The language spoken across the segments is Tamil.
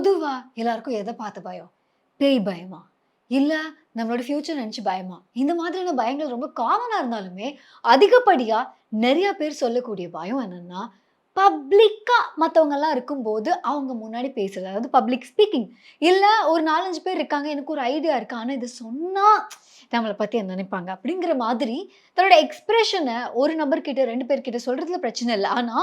பொதுவா எல்லாருக்கும் எத பார்த்து பயம்? பேய் பயமா? இல்ல நம்மளோட ஃபியூச்சர் நெனச்சு பயமா? இந்த மாதிரியான பயங்கள் ரொம்ப காமனா இருந்தாலுமே, அதிகப்படியா நெறைய பேர் சொல்லக்கூடிய பயம் என்னன்னா, பப்ளிக்கா மத்தவங்கலாம் இருக்கும்போது, அவங்க முன்னாடி பேசுறது. அதாவது பப்ளிக் ஸ்பீக்கிங். இல்ல ஒரு 4, 5 பேர் இருக்காங்க. எனக்கு ஒரு ஐடியா இருக்கு. ஆனா இத சொன்னா நம்மள பத்தி என்ன நெனைப்பாங்க? அப்படிங்கிற மாதிரி தன்னோட எக்ஸ்பிரஷன ஒரு நபர்கிட்ட, 2 பேர்கிட்ட சொல்றதுல பிரச்சனை இல்ல. ஆனா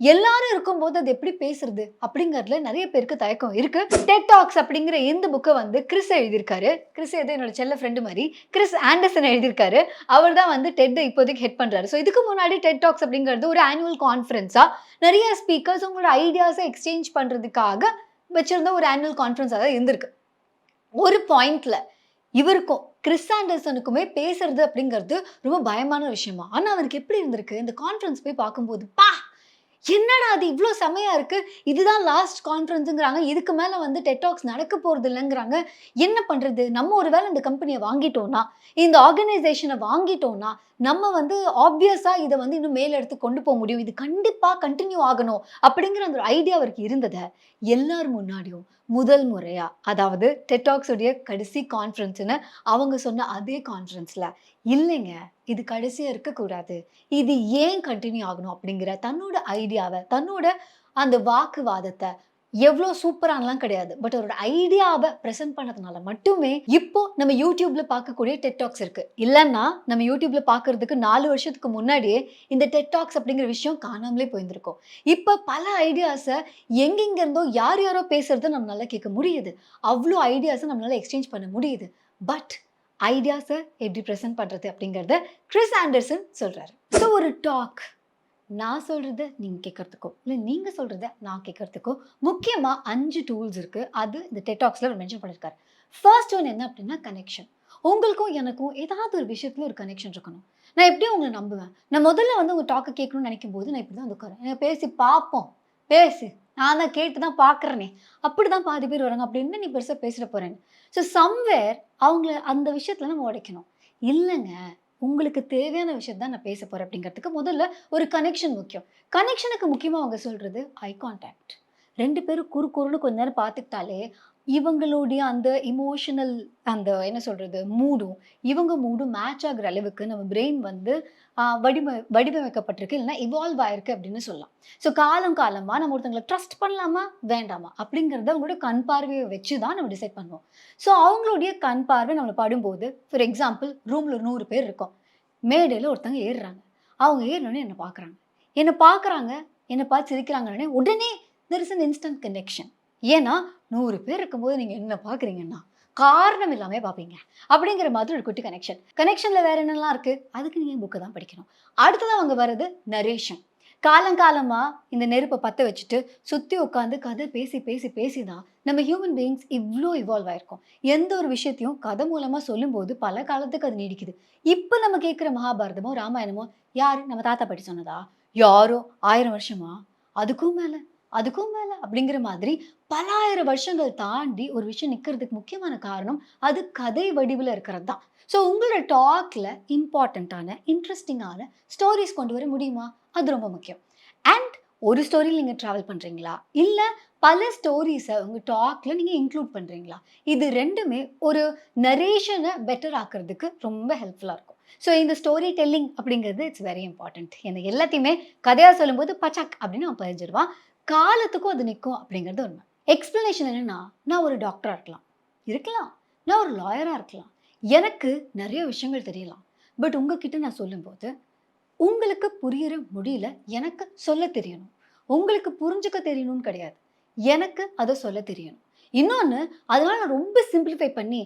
எல்லாரும் இருக்கும்போது அது எப்படி பேசுறது? அப்படிங்கிறதுல நெறைய பேருக்கு தயக்கம் இருக்கு. டெட் டாக்ஸ் அப்படிங்கிற இந்த புக்க வந்து கிறிஸ் எழுதியிருக்காரு. கிறிஸ் ஏதோ என்னோட செல்ல ஃப்ரெண்ட் மாரி. கிறிஸ் ஆண்டர்சன் எழுதியிருக்காரு. அவர் தான் வந்து டெட் இப்போதைக்கு ஹெட் பண்றாரு. ஸோ இதுக்கு முன்னாடி டெட் டாக்ஸ் அப்படிங்கிறது ஒரு ஆனுவல் கான்ஃபரன்ஸா நெறைய ஸ்பீக்கர்ஸ் உங்களோட ஐடியாஸ எக்ஸ்சேஞ்ச் பண்றதுக்காக வச்சிருந்த ஒரு ஆனுவல் கான்ஃபரன்ஸா தான் இருந்திருக்கு. ஒரு பாயிண்ட்ல இவருக்கும் கிறிஸ் ஆண்டர்சனுக்குமே பேசுறது அப்படிங்கிறது ரொம்ப பயமான விஷயமா. ஆனா அவருக்கு எப்படி இருந்திருக்கு? இந்த கான்ஃபரன்ஸ் போய் பார்க்கும்போது, என்னடா அது இவ்ளோ செமையா இருக்கு. இதுதான் லாஸ்ட் கான்ஃபரன்ஸ்ங்கிறாங்க. இதுக்கு மேல வந்து டெட் டாக்ஸ் நடக்க போறது இல்லங்கிறாங்க. என்ன பண்றது? நம்ம ஒரு வேள இந்த கம்பெனிய வாங்கிட்டோம்னா, இந்த ஆர்கனைசேஷன வாங்கிட்டோம்னா, நம்ம வந்து ஆப்வியஸா இத வந்து இன்னும் மேல் இடத்துக்கு கொண்டு போ முடியும். இது கண்டிப்பா கன்டின்யூ ஆகணும். அப்படிங்கிற அந்த ஒரு ஐடியா அவருக்கு இருந்தத, எல்லார் முன்னாடியும் முதல் முறையா, அதாவது டெட் டாக்ஸ் உடைய கடைசி கான்ஃபரன்ஸ்ன்னு அவங்க சொன்ன அதே கான்ஃபரன்ஸ்ல, இல்லைங்க இது கடைசியா இருக்கக்கூடாது. இது ஏன் கன்டின்யூ ஆகணும் அப்படிங்கிற தன்னோட ஐடியாவ, தன்னோட அந்த வாக்குவாதத்த எவ்ளோ சூப்பரான்லாம் கிடையாது. பட் அவரோட ஐடியாவ பிரசன்ட் பண்ணதுனால மட்டுமே, இப்போ நம்ம YouTubeல பார்க்கக்கூடிய டெட் டாக்ஸ் இருக்கு. இல்லன்னா நம்ம YouTubeல பார்க்கறதுக்கு 4 வருஷத்துக்கு முன்னாடியே இந்த டெட் டாக்ஸ் அப்படிங்கிற விஷயம் காணாமலே போயிருந்திருக்கும். இப்ப பல ஐடியாஸ எங்கெங்க இருந்தோ யார் யாரோ பேசுறத நம்மளால கேட்க முடியுது. அவ்ளோ ஐடியாஸ நம்மளால எக்ஸ்சேஞ்ச் பண்ண முடியுது. பட் ஐடியாஸ எப்படி பிரசன்ட் பண்றது அப்படிங்கிறத கிறிஸ் ஆண்டர்சன் சொல்றாரு. ஸோ ஒரு டாக் நான் சொல்றத நீங்க கேட்கறதுக்கோ, இல்ல நீங்க சொல்றத நான் கேட்கறதுக்கோ, முக்கியமா 5 டூல்ஸ் இருக்கு. அது இந்த டெட் டாக்ஸ்ல அவர் மென்ஷன் பண்ணியிருக்காரு. ஃபர்ஸ்ட் ஒன் என்ன அப்படின்னா கனெக்ஷன். உங்களுக்கும் எனக்கும் ஏதாவது ஒரு விஷயத்துல ஒரு கனெக்ஷன் இருக்கணும். நான் எப்படியும் உங்கள நம்புவேன். நான் முதல்ல வந்து உங்க டாக்க கேட்கணும்னு நினைக்கும்போது, நான் இப்படி தான் வந்து உட்காருவேன். பேசி பார்ப்போம். பேசு. நான் தான் கேட்டு தான் பார்க்குறேனே. அப்படிதான் பாதி பேர் வராங்க. அப்படி என்ன நீ பெருசா பேசிற போறேன்னு. ஸோ சம்வேர் அவங்கள அந்த விஷயத்துல நம்ம உடைக்கணும். இல்லங்க. உங்களுக்கு தேவையான விஷயத்த தான் நான் பேச போறேன் அப்படிங்கிறதுக்கு முதல்ல ஒரு கனெக்ஷன் முக்கியம். கனெக்ஷனுக்கு முக்கியமா அவங்க சொல்றது ஐ கான்டாக்ட். 2 பேரும் குறு குறுன்னு கொஞ்ச நேரம் பார்த்துக்கிட்டாலே, இவங்களுடைய அந்த எமோஷனல் அந்த என்ன சொல்றது மூடும், இவங்க மூடும் மேட்ச் ஆகுற அளவுக்கு நம்ம பிரெயின் வந்து வடிவமைக்கப்பட்டிருக்கு. இல்லன்னா இவால்வ் ஆயிருக்கு அப்படின்னு சொல்லலாம். ஸோ காலம் காலமா நம்ம ஒருத்தங்கள ட்ரஸ்ட் பண்ணலாமா? வேண்டாமா? அப்படிங்கிறத அவங்களோட கண் பார்வைய வச்சு தான் நம்ம டிசைட் பண்ணுவோம். ஸோ அவங்களுடைய கண் பார்வை நம்மள படும்போது, ஃபார் எக்ஸாம்பிள் ரூம்ல 100 பேர் இருக்கோம். மேடையில ஒருத்தங்க ஏறுறாங்க. அவங்க ஏறுனோனே என்ன பார்க்குறாங்க. என்ன பார்க்குறாங்க, என்ன பார்த்து சிரிக்கிறாங்கன்னோனே, உடனே there is an instant connection. ஏன்னா 100 பேர் இருக்கும்போது நீங்க என்ன பார்க்குறீங்கன்னா, காரணம் இல்லாமயே பார்ப்பீங்க. அப்படிங்கிற மாதிரி ஒரு குட்டி கனெக்ஷன். கனெக்ஷன்ல வேற என்னலாம் இருக்கு? அதுக்கு நீங்க புக்க தான் படிக்கணும். அடுத்ததா அவங்க வர்றது நரேஷன். காலங்காலமா இந்த நெருப்ப பத்த வச்சுட்டு, சுத்தி உட்கார்ந்து கதை பேசி, பேசி, பேசி தான் நம்ம ஹியூமன் பீயிங்ஸ் இவ்ளோ இவால்வ் ஆயிருக்கோம். எந்த ஒரு விஷயத்தையும் கதை மூலமா சொல்லும்போது பல காலத்துக்கு அது நீடிக்குது. இப்ப நம்ம கேட்கிற மகாபாரதமோ, ராமாயணமோ யாரு? நம்ம தாத்தா பாட்டி சொன்னதா? யாரோ 1000 வருஷமா? அதுக்கும் மேல, அதுக்கும் மேல அப்படிங்கிற மாதிரி பல 1000 வருஷங்கள் தாண்டி ஒரு விஷயம் நிக்கிறதுக்கு முக்கியமான காரணம், அது கதை வடிவில இருக்கிறது தான். ஸோ உங்களோட டாக்ல இம்பார்ட்டன்ட்டான, இன்ட்ரஸ்டிங்கான ஸ்டோரீஸ் கொண்டு வர முடியுமா? அது ரொம்ப முக்கியம். அண்ட் ஒரு ஸ்டோரில நீங்க டிராவல் பண்றீங்களா? இல்ல பல ஸ்டோரீஸ உங்க டாக்ல நீங்க இன்க்ளூட் பண்றீங்களா? இது 2மே ஒரு நரேஷன பெட்டர் ஆக்குறதுக்கு ரொம்ப ஹெல்ப்ஃபுல்லா இருக்கும். ஸோ இந்த ஸ்டோரி டெல்லிங் அப்படிங்கிறது இட்ஸ் வெரி இம்பார்ட்டன்ட். ஏன்னா எல்லாத்தையுமே கதையா சொல்லும்போது பச்சக் அப்படின்னு அவன் பதிஞ்சிருவான். காலத்துக்கும் அது நிக்கும் அப்படிங்கிறது உண்மை. எக்ஸ்ப்ளனேஷன் என்னன்னா, நான் ஒரு டாக்டரா இருக்கலாம். இருக்கலாம். நான் ஒரு லாயரா இருக்கலாம். எனக்கு நெறைய விஷயங்கள் தெரியலாம். பட் உங்ககிட்ட நான் சொல்லும்போது உங்களுக்கு புரியிற மொழியில எனக்கு சொல்லத் தெரியணும். உங்களுக்கு புரிஞ்சுக்க தெரியணும்னு கிடையாது. எனக்கு அத சொல்லத் தெரியணும். இன்னொன்னு, அதனால நான் ரொம்ப சிம்ப்ளிஃபை பண்ணி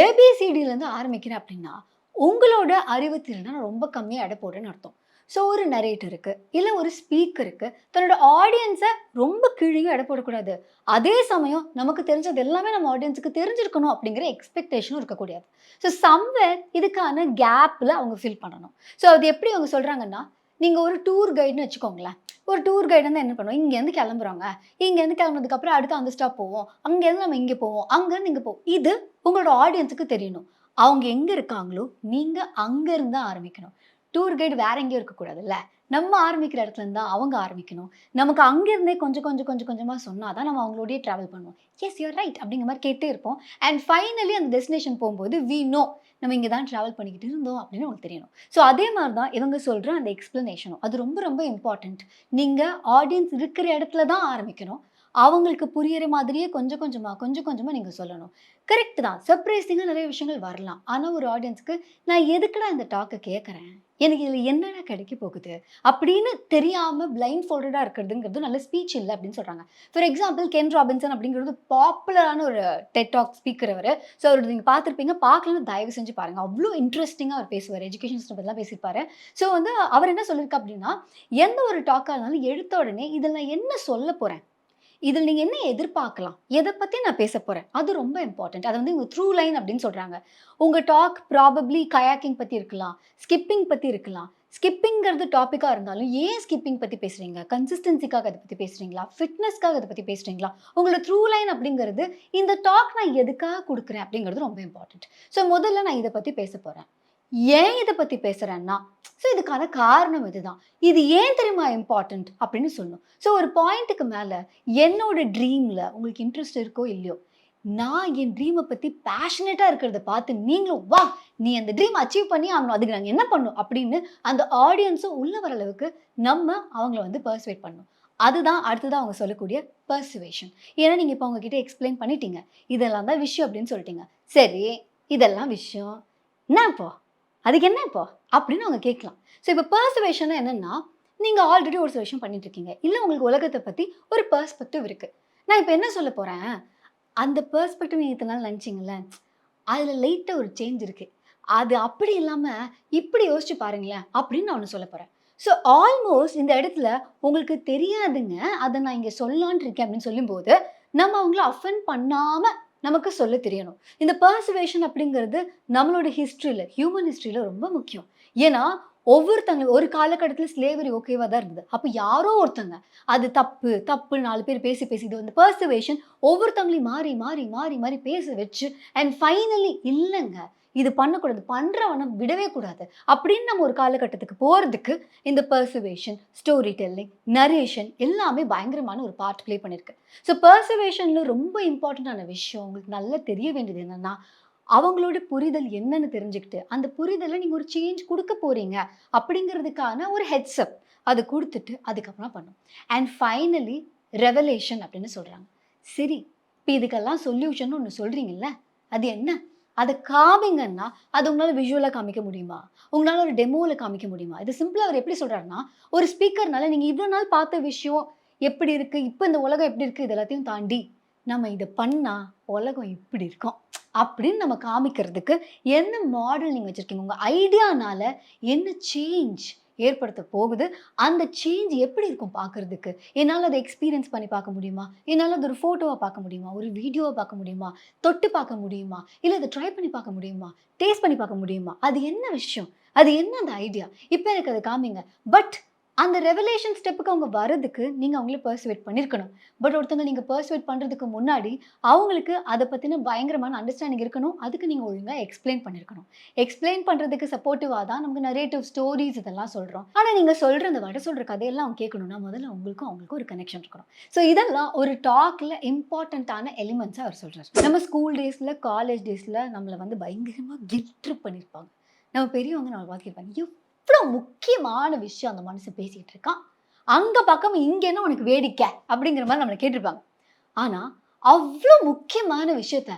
ஏபிசிடிலருந்து ஆரம்பிக்கிறேன் அப்டின்னா, உங்களோட அறிவுத்திறன நான் ரொம்ப கம்மியா எடை போடுறேன்னு அர்த்தம். ஸோ ஒரு நரேட்டருக்கு, இல்ல ஒரு ஸ்பீக்கருக்கு தன்னோட ஆடியன்ஸ ரொம்ப கீழயும் எடை போடக்கூடாது. அதே சமயம் நமக்கு தெரிஞ்சது எல்லாமே நம்ம ஆடியன்ஸுக்கு தெரிஞ்சிருக்கணும் அப்டிங்கிற எக்ஸ்பெக்டேஷனும் இருக்கக்கூடாது. ஸோ சம்வேர் இதுக்கான கேப்ல அவங்க ஃபில் பண்ணணும். ஸோ அது எப்படி அவங்க சொல்றாங்கன்னா, நீங்க ஒரு டூர் கைடுன்னு வச்சுக்கோங்களேன். ஒரு டூர் கைடு வந்து என்ன பண்ணுவோம், இங்கேருந்து கிளம்புறோங்க. இங்கேருந்து கிளம்புனதுக்கப்புறம் அடுத்து அந்த ஸ்டாப் போவோம். அங்கேருந்து நம்ம இங்க போவோம். அங்கேருந்து இங்க போவோம். இது உங்களோட ஆடியன்ஸுக்கு தெரியணும். அவங்க எங்க இருக்காங்களோ, நீங்க அங்க இருந்து தான் ஆரம்பிக்கணும். டூர் கைடு வேற எங்கேயும் இருக்கக்கூடாதுல்ல. நம்ம ஆரம்பிக்கிற இடத்துல இருந்து தான் அவங்க ஆரம்பிக்கணும். நமக்கு அங்கிருந்தே கொஞ்சம் கொஞ்சம் கொஞ்சம் கொஞ்சமா சொன்னா தான் நம்ம அவங்களோடயே டிராவல் பண்ணுவோம். எஸ் யூ ஆர் ரைட் அப்படிங்கிற மாரி கேட்டே இருப்போம். அண்ட் ஃபைனலி அந்த டெஸ்டினேஷன் போம்போது வி நோ நம்ம இங்க தான் டிராவல் பண்ணிக்கிட்டு இருந்தோம் அப்படின்னு உங்களுக்கு தெரியணும். ஸோ அதே மாரி தான் இவங்க சொல்ற அந்த எக்ஸ்ப்ளனேஷனும். அது ரொம்ப ரொம்ப இம்பார்ட்டன்ட். நீங்க ஆடியன்ஸ் இருக்கிற இடத்துல தான் ஆரம்பிக்கணும். அவங்களுக்கு புரியிற மாதிரியே கொஞ்சம் கொஞ்சமா, கொஞ்சம் கொஞ்சமா நீங்க சொல்லணும். கரெக்ட் தான். சர்ப்ரைசிங்கா நெறைய விஷயங்கள் வரலாம். ஆனா ஒரு ஆடியன்ஸ்க்கு நான் எதுக்குடா இந்த டாக்க கேட்கறேன்? எனக்கு இதுல என்னடா கிடைக்க போகுது? அப்படின்னு தெரியாம பிளைண்ட் ஃபோல்டடா இருக்கிறதுங்கிறது நல்ல ஸ்பீச் இல்ல அப்படின்னு சொல்றாங்க. ஃபார் எக்ஸாம்பிள் கென் ராபின்சன் அப்படிங்கிறது பாப்புலரான ஒரு டெட் டாக் ஸ்பீக்கர் அவரு. ஸோ அவரது நீங்க பார்த்திருப்பீங்க. பார்க்கலன்னா தயவு செஞ்சு பாருங்க. அவ்ளோ இன்ட்ரஸ்டிங்கா அவர் பேசுவாரு. எஜுகேஷன் சிஸ்டம் பத்திலாம் பேசியிருப்பாரு. ஸோ வந்து அவர் என்ன சொல்லியிருக்காரு அப்படின்னா, எந்த ஒரு டாக்கா இருந்தாலும் எடுத்த உடனே இதுல நான் என்ன சொல்ல போறேன்? இதில நீங்க என்ன எதிர்பார்க்கலாம்? எத பத்தி நான் பேசப் போறேன்? அது ரொம்ப இம்பார்ட்டன்ட். அத வந்து இவங்க த்ரூ லைன் அப்படின்னு சொல்றாங்க. உங்க டாக் ப்ராபப்ளி கயாக்கிங் பத்தி இருக்கலாம். ஸ்கிப்பிங் பத்தி இருக்கலாம். ஸ்கிப்பிங்கிறது டாபிக்கா இருந்தாலும், ஏன் ஸ்கிப்பிங் பத்தி பேசுறீங்க? கன்சிஸ்டன்சிக்காக அத பத்தி பேசுறீங்களா? ஃபிட்னஸ்க்காக அத பத்தி பேசுறீங்களா? உங்களோட த்ரூ லைன் அப்படிங்கிறது, இந்த டாக் நான் எதுக்காக குடுக்குறேன் அப்படிங்கிறது ரொம்ப இம்பார்ட்டன்ட். ஸோ முதல்ல நான் இத பத்தி பேசப் போறேன். ஏன் இத பத்தி பேசுறேன்னா, ஸோ இதுக்கான காரணம் இதுதான். இது ஏன் தெரியுமா இம்பார்ட்டன்ட் அப்படின்னு சொல்லணும். ஸோ ஒரு பாயிண்ட்க்கு மேல என்னோட ட்ரீம்ல உங்களுக்கு இன்ட்ரெஸ்ட் இருக்கோ இல்லையோ, நான் என் ட்ரீம பத்தி பேஷனேட்டா இருக்கிறத பார்த்து நீங்களும், "வா! நீ அந்த ட்ரீம் அச்சீவ் பண்ணியே ஆகணும். அதுக்கு நாங்க என்ன பண்ணணும்?" அப்படின்னு அந்த ஆடியன்ஸும் உள்ள வர அளவுக்கு நம்ம அவங்கள வந்து பெர்சுவேட் பண்ணணும். அதுதான் அடுத்ததா அவங்க சொல்லக்கூடிய பெர்சுவேஷன். ஏன்னா நீங்க இப்ப அவங்க கிட்ட எக்ஸ்ப்ளைன் பண்ணிட்டீங்க. இதெல்லாம் தான் விஷயம் அப்படின்னு சொல்லிட்டீங்க. சரி, இதெல்லாம் விஷயம். என்ன இப்போ? அதுக்கு என்ன இப்போ? அப்படின்னு அவங்க கேட்கலாம். ஸோ இப்ப பெர்சுவேஷன்னா என்னன்னா, நீங்க ஆல்ரெடி ஒரு சில விஷயம் பண்ணிட்டு இருக்கீங்க. இல்ல உங்களுக்கு உலகத்த பத்தி ஒரு பெர்ஸ்பெக்டிவ் இருக்கு. நான் இப்ப என்ன சொல்ல போறேன், அந்த பெர்ஸ்பெக்டிவ் நீங்க இத்தன நாள் நினைச்சீங்கல்ல, அதுல லைட்டா ஒரு சேஞ்ச் இருக்கு. அது அப்படி இல்லாம, இப்படி யோசிச்சு பாருங்களேன், அப்படின்னு நான் ஒண்ணு சொல்லப் போறேன். ஸோ ஆல்மோஸ்ட் இந்த இடத்துல உங்களுக்கு தெரியாதுங்க. அத நான் இங்க சொல்லலான்ட்டு இருக்கேன் அப்படின்னு சொல்லும்போது, நம்ம அவங்கள அஃபெண்ட் பண்ணாம நமக்கு சொல்லத் தெரியணும். இந்த பெர்சுவேஷன் அப்படிங்கிறது நம்மளோட ஹிஸ்டரியில, ஹியூமன் ஹிஸ்டரியில ரொம்ப முக்கியம். ஏன்னா, ஒவ்வொருத்தங்க ஒரு காலகட்டத்தில ஸ்லேவரி ஓகேவா தான் இருந்தது. அப்ப யாரோ ஒருத்தங்க அது தப்பு, தப்புன்னு 4 பேர் பேசி, பேசி இது வந்து பெர்சுவேஷன் ஒவ்வொருத்தவங்களையும் மாறி, மாறி, மாறி, மாறி பேச வச்சு அண்ட் ஃபைனலி இல்லங்க. இது பண்ணக்கூடாது. பண்றவன விடவே கூடாது. அப்படின்னு நம்ம ஒரு காலகட்டத்துக்கு போறதுக்கு இந்த பெர்சுவேஷன், ஸ்டோரி டெல்லிங், நரேஷன் எல்லாமே பயங்கரமான ஒரு பார்ட் ப்ளே பண்ணியிருக்கு. ஸோ பெர்சுவேஷன்ல ரொம்ப இம்பார்ட்டன்ட்டான விஷயம் உங்களுக்கு நல்லா தெரிய வேண்டியது என்னன்னா, அவங்களோட புரிதல் என்னன்னு தெரிஞ்சுக்கிட்டு, அந்த புரிதல்ல நீங்க ஒரு சேஞ்ச் குடுக்க போறீங்க அப்படிங்கிறதுக்கான ஒரு ஹெட்ஸ் அப். அத குடுத்துட்டு அதுக்கப்புறம் பண்ணணும். அண்ட் ஃபைனலி ரெவலேஷன் அப்படின்னு சொல்றாங்க. சரி, இப்ப இதுக்கெல்லாம் சொல்யூஷன் ஒண்ணு சொல்றீங்கல்ல, அது என்ன? அத காமிங்கன்னா, அது உங்களால விஷுவலா காமிக்க முடியுமா? உங்களால ஒரு டெமோல காமிக்க முடியுமா? இது சிம்பிளா அவர் எப்படி சொல்றாருன்னா, ஒரு ஸ்பீக்கர்னால நீங்க இவ்வளோ நாள் பார்த்த விஷயம் எப்படி இருக்கு? இப்ப இந்த உலகம் எப்படி இருக்கு? இது எல்லாத்தையும் தாண்டி, நம்ம இத பண்ணா உலகம் இப்படி இருக்கும். அப்படின்னு நம்ம காமிக்கிறதுக்கு என்ன மாடல் நீங்க வச்சிருக்கீங்க? உங்க ஐடியானால என்ன சேஞ்ச் ஏற்படுத்த போகுது? அந்த சேஞ்ச் எப்படி இருக்கும் பார்க்கறதுக்கு? என்னால அத எக்ஸ்பீரியன்ஸ் பண்ணி பார்க்க முடியுமா? என்னால அத ஒரு ஃபோட்டோவா பார்க்க முடியுமா? ஒரு வீடியோவா பார்க்க முடியுமா? தொட்டு பார்க்க முடியுமா? இல்ல அத ட்ரை பண்ணி பார்க்க முடியுமா? டேஸ்ட் பண்ணி பார்க்க முடியுமா? அது என்ன விஷயம்? அது என்ன அந்த ஐடியா? இப்ப எனக்கு அத காமிங்க. பட் அந்த ரெவலேஷன் ஸ்டெப்புக்கு அவங்க வரதுக்கு நீங்க அவங்கள பெர்சுவேட் பண்ணியிருக்கணும். பட் ஒருத்தங்க நீங்க பெர்சுவேட் பண்றதுக்கு முன்னாடி அவங்களுக்கு அத பத்தின பயங்கரமான அண்டர்ஸ்டாண்டிங் இருக்கணும். அதுக்கு நீங்க ஒழுங்கா எக்ஸ்ப்ளைன் பண்ணியிருக்கணும். எக்ஸ்ப்ளைன் பண்றதுக்கு சப்போர்ட்டிவா தான் நமக்கு நரேட்டிவ் ஸ்டோரீஸ் இதெல்லாம் சொல்றோம். ஆனா நீங்க சொல்ற அந்த வட சொல்ற கதையெல்லாம் அவங்க கேட்கணும்னா, முதல்ல உங்களுக்கும் அவங்களுக்கும் ஒரு கனெக்ஷன் இருக்கணும். ஸோ இதெல்லாம் ஒரு டாக்ல இம்பார்ட்டன்ட்டான எலிமெண்ட்ஸா அவர் சொல்றாரு. நம்ம ஸ்கூல் டேஸ்ல, காலேஜ் டேஸ்ல நம்மள வந்து பயங்கரமா கில்ட் ட்ரிப் பண்ணியிருப்பாங்க. நம்ம பெரியவங்க நம்மள பார்த்து கேட்பாங்க, "எவ்ளோ முக்கியமான விஷயம் அந்த மனுஷன் பேசிட்டு இருக்கான். அங்க பார்க்காம இங்க என்ன உனக்கு வேடிக்கை?" அப்படிங்கிற மாரி நம்மள கேட்டிருப்பாங்க. ஆனா, அவ்ளோ முக்கியமான விஷயத்த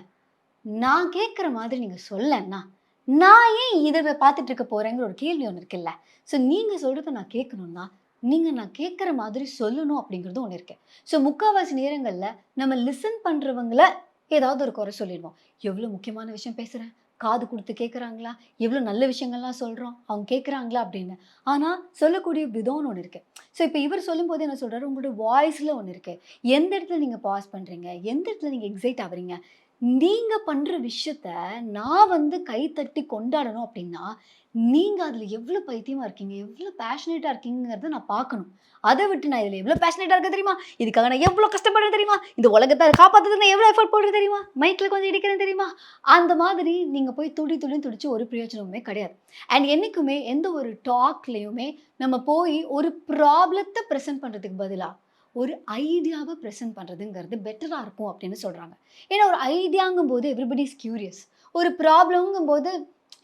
நான் கேட்கிற மாதிரி நீங்க சொல்லன்னா, நான் ஏன் இத பார்த்துட்டு இருக்க போறேங்கிற ஒரு கேள்வி ஒண்ணு இருக்குல்ல. ஸோ நீங்க சொல்றத நான் கேட்கணும்னா, நீங்க நான் கேட்கிற மாதிரி சொல்லணும் அப்படிங்கிறது ஒண்ணு இருக்கு. ஸோ முக்காவாசி நேரங்கள்ல நம்ம லிசன் பண்றவங்கள ஏதாவது ஒரு குறை சொல்லிருவோம். எவ்ளோ முக்கியமான விஷயம் பேசுறேன். காது குடுத்து கேட்கறாங்களா? எவ்ளோ நல்ல விஷயங்கள்லாம் சொல்றோம். அவங்க கேட்கறாங்களா? அப்படின்னு. ஆனா சொல்லக்கூடிய விதம்னு ஒண்ணு இருக்கு. ஸோ இப்ப இவர் சொல்லும்போது என்ன சொல்றாரு, உங்களுடைய வாய்ஸ்ல ஒண்ணு இருக்கு. எந்த இடத்துல நீங்க பாஸ் பண்றீங்க? எந்த இடத்துல நீங்க எக்ஸைட் ஆவுறீங்க? நீங்க பண்ற விஷயத்த நான் வந்து கை தட்டி கொண்டாடணும் அப்படின்னா, நீங்க அதுல எவ்ளோ பைத்தியமா இருக்கீங்க, எவ்ளோ பேஷனேட்டா இருக்கீங்கங்கிறத நான் பார்க்கணும். அத விட்டு நான் இதுல எவ்ளோ பேஷனேட்டா இருக்கேன் தெரியுமா? இதுக்காக நான் எவ்ளோ கஷ்டப்படுறேன் தெரியுமா? இந்த உலகத்த காப்பாத்துறதுக்கு நான் எவ்ளோ எஃபோர்ட் போடுறேன் தெரியுமா? மைக்ல கொஞ்சம் இடிக்கிறேன் தெரியுமா? அந்த மாதிரி நீங்க போய் துடி துடின்னு துடிச்சு ஒரு பிரயோஜனமுமே கிடையாது. அண்ட் என்னைக்குமே எந்த ஒரு டாக்லயுமே நம்ம போய் ஒரு ப்ராப்ளத்த பிரசன்ட் பண்றதுக்கு பதிலா, ஒரு ஐடியாவ பிரசன்ட் பண்றதுங்கிறது பெட்டரா இருக்கும் அப்படின்னு சொல்றாங்க. ஏன்னா ஒரு ஐடியாங்கும்போது எவ்ரிபடி இஸ் கியூரியஸ். ஒரு ப்ராப்ளம்ங்கும்போது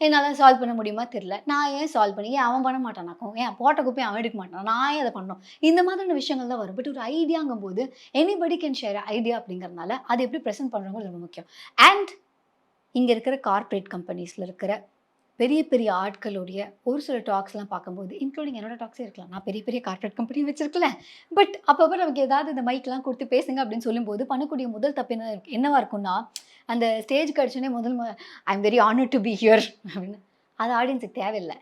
என்னால சால்வ் பண்ண முடியுமா தெரியல. நான் ஏன் சால்வ் பண்ணி ஏன் அவன் பண்ண மாட்டானாக்கும்? ஏன் போட்ட குப்பைய அவன் எடுக்க மாட்டானா? நான் ஏன் அத பண்ணணும்? இந்த மாதிரியான விஷயங்கள் தான் வரும். பட் ஒரு ஐடியாங்கும்போது எனிபடி கேன் ஷேர் ஐடியா அப்படிங்கிறதுனால, அத எப்படி பிரசன்ட் பண்றோங்கிறது ரொம்ப முக்கியம். அண்ட் இங்க இருக்கிற கார்ப்பரேட் கம்பெனிஸ்ல இருக்கிற பெரிய பெரிய ஆட்களுடைய ஒரு சில டாக்ஸ்லாம் பார்க்கும்போது, இன்க்ளூடிங் என்னோட டாக்ஸே இருக்கலாம். நான் பெரிய பெரிய கார்ப்பரேட் கம்பெனி வச்சிருக்கல. பட் அப்பப்ப நமக்கு ஏதாவது இந்த மைக்லாம் குடுத்து பேசுங்க அப்படின்னு சொல்லும்போது, பண்ணக்கூடிய முதல் தப்பு என்னவா இருக்கும்னா, அந்த ஸ்டேஜ்க்கு அடிச்சோனே I am very honoured to be here அப்படின்னு. அது ஆடியன்ஸுக்கு தேவையில்ல.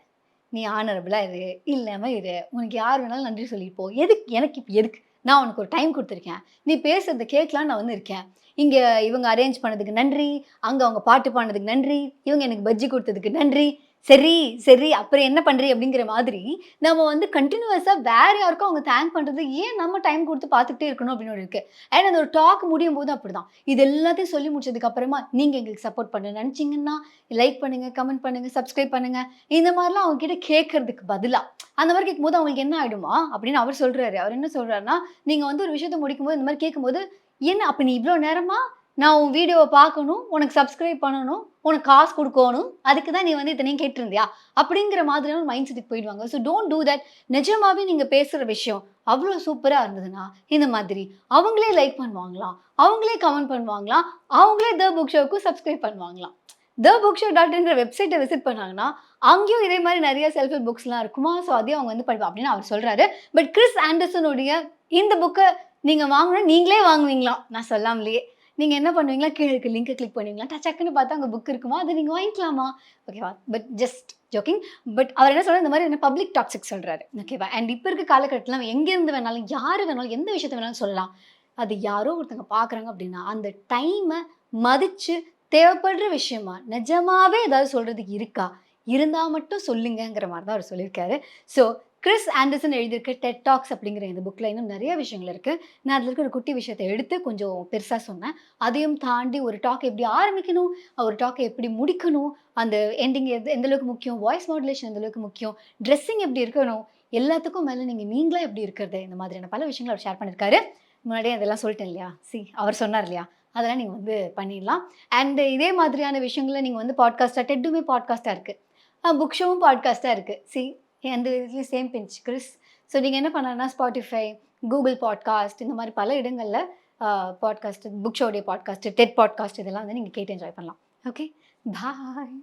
நீ ஹானரபிளா இரு, இல்லாம இரு. உனக்கு யார் வேணாலும் நன்றி சொல்லிட்டு போ. எதுக்கு எனக்கு இப்ப எதுக்கு? நான் உனக்கு ஒரு டைம் குடுத்துருக்கேன். நீ பேசுறத கேட்கலான்னு நான் வந்து இருக்கேன். இங்க இவங்க அரேஞ்ச் பண்ணதுக்கு நன்றி. அங்க அவங்க பாட்டு பாடுனதுக்கு நன்றி. இவங்க எனக்கு பஜ்ஜி குடுத்ததுக்கு நன்றி. சரி, சரி. அப்புறம் என்ன பண்றீ? அப்படிங்கிற மாதிரி, நம்ம வந்து கன்டினியூவஸா வேற யாருக்கோ அவங்க தேங்க் பண்றது ஏன் நம்ம டைம் குடுத்து பார்த்துக்கிட்டே இருக்கணும் அப்படின்னு ஒண்ணு இருக்கு. அண்ட் அந்த ஒரு டாக் முடியும்போது அப்படிதான். இது எல்லாத்தையும் சொல்லி முடிச்சதுக்கு அப்புறமா, நீங்க எங்களுக்கு சப்போர்ட் பண்ண நெனச்சீங்கன்னா, லைக் பண்ணுங்க, கமெண்ட் பண்ணுங்க, சப்ஸ்கிரைப் பண்ணுங்க. இந்த மாரிலாம் அவங்க கிட்ட கேட்கறதுக்கு பதிலா, அந்த மாரி கேட்கும்போது அவங்களுக்கு என்ன ஆயிடுமா? அப்படின்னு அவர் சொல்றாரு. அவர் என்ன சொல்றாருன்னா, நீங்க வந்து ஒரு விஷயத்த முடிக்கும்போது இந்த மாரி கேட்கும்போது, "என்ன அப்ப நீ இவ்ளோ நேரமா நான் உன் வீடியோவ பார்க்கணும், உனக்கு சப்ஸ்கிரைப் பண்ணணும், உனக்கு காசு குடுக்கோணும். அதுக்கு தான் நீ வந்து இத்தனையும் கேட்டிருந்தியா?" அப்படிங்கிற மாதிரியான ஒரு மைண்ட் செட்டுக்கு போயிடுவாங்க. So don't do that. நிஜமாவே நீங்க பேசுற விஷயம் அவ்ளோ சூப்பரா இருந்ததுன்னா, இந்த மாதிரி அவங்களே லைக் பண்ணுவாங்களாம், அவங்களே கமெண்ட் பண்ணுவாங்களாம், அவங்களே த புக் ஷோவுக்கு சப்ஸ்கிரைப் பண்ணுவாங்களாம். theBookShow.inன்ற வெப்சைட்ட விசிட் பண்ணாங்கன்னா, அங்கேயும் இதே மாரி நெறைய செல்ஃப் ஹெல்ப் புக்ஸ்லாம் இருக்குமா. ஸோ அதையும் அவங்க வந்து படிப்பா அப்படின்னு அவர் சொல்றாரு. பட் கிறிஸ் ஆண்டர்சனுடைய இந்த புக்க நீங்க வாங்கணும்னா நீங்களே வாங்குவீங்களாம். நான் சொல்லாமலேயே. நீங்க என்ன பண்ணுவீங்களா, கீழ இருக்க லிங்க்க கிளிக் பண்ணுவீங்களா, டக்குன்னு பார்த்தா அங்க புக் இருக்குமா, அத நீங்க வாங்கிக்கலாமா. ஓகேவா. But just joking. பட் அவர் என்ன சொல்றாரு, இந்த மாரி என்ன பப்ளிக் டாக்ஸிக் சொல்றாரு. ஓகேவா. அண்ட் இப்ப இருக்க காலகட்டத்தில நம்ம எங்கேருந்து வேணாலும், யாரு வேணாலும், எந்த விஷயத்த வேணாலும் சொல்லலாம். அது யாரோ ஒருத்தங்க பார்க்குறாங்க அப்படின்னா, அந்த டைம மதிச்சு தேவைப்படுற விஷயமா, நிஜமாவே ஏதாவது சொல்றதுக்கு இருக்கா? இருந்தா மட்டும் சொல்லுங்கங்கிற மாரி தான் அவரு சொல்லியிருக்காரு. ஸோ, கிறிஸ் ஆண்டர்சன் எழுதியிருக்க டெட் டாக்ஸ் அப்படிங்கிற இந்த புக்ல இன்னும் நெறைய விஷயங்கள் இருக்கு. நான் அதில இருக்க ஒரு குட்டி விஷயத்த எடுத்து கொஞ்சம் பெருசா சொன்னேன். அதையும் தாண்டி ஒரு டாக் எப்படி ஆரம்பிக்கணும்? ஒரு டாக்க எப்படி முடிக்கணும்? அந்த எண்டிங் எந்த அளவுக்கு முக்கியம்? வாய்ஸ் மாடுலேஷன் எந்த அளவுக்கு முக்கியம்? ட்ரெஸ்ஸிங் எப்படி இருக்கணும்? எல்லாத்துக்கும் மேல நீங்களா எப்படி இருக்கிறது? இந்த மாதிரியான பல விஷயங்கள அவர் ஷேர் பண்ணியிருக்காரு. முன்னாடியே அதெல்லாம் சொல்லிட்டேன் இல்லையா? அவர் சொன்னார் இல்லையா? அதெல்லாம் நீங்க வந்து பண்ணிடலாம். அண்ட் இதே மாதிரியான விஷயங்கள நீங்க வந்து பாட்காஸ்ட்டா டெட்டுமே பாட்காஸ்ட்டா இருக்கு. புக் ஷோவும் பாட்காஸ்ட்டா இருக்கு. எந்த இதுலயும் சேம் பிஞ்ச் கிறிஸ். ஸோ நீங்க என்ன பண்ணலாம்னா Spotify, Google பாட்காஸ்ட் இந்த மாரி பல இடங்கள்ல பாட்காஸ்ட், புக் ஷோடைய பாட்காஸ்ட், டெட் பாட்காஸ்ட் இதெல்லாம் வந்து நீங்க கேட்டு என்ஜாய் பண்ணலாம். ஓகே. பாய்.